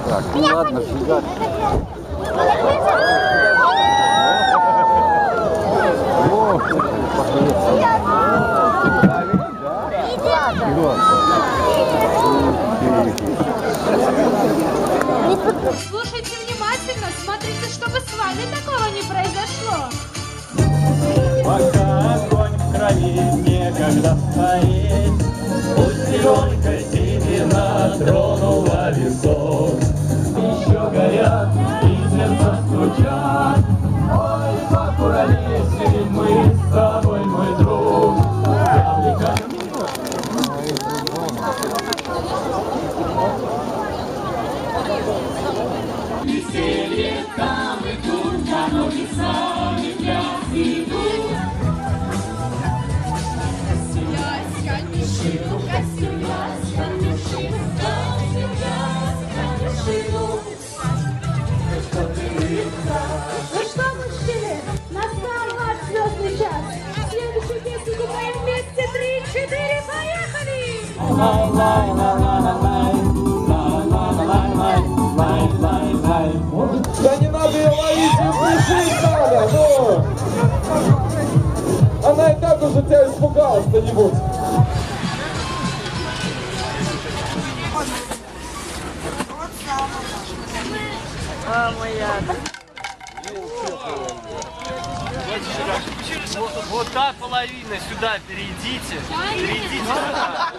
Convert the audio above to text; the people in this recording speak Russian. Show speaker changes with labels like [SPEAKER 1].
[SPEAKER 1] Так, ну ладно, фига. О,
[SPEAKER 2] Слушайте внимательно, смотрите, чтобы с вами такого не произошло.
[SPEAKER 3] Пока огонь в крови некогда стоит, пусть зеленка седина тронула висок. Еще горят и сердца стучат. Ой, покуролесили мы с тобой, мой друг. Веселье там и тут, на ноги сами пляс идут. Косясь, конюшину, косясь, конюшину, конюшину.
[SPEAKER 4] Ну что, мужчины, настал ваш звездный час. Следующую песню купаем вместе. 3, 4, поехали!
[SPEAKER 5] Да не надо ее ловить, не пришить надо, ну! Она и так уже тебя испугалась кто-нибудь.
[SPEAKER 3] Вот та половина сюда перейдите. Перейдите сюда.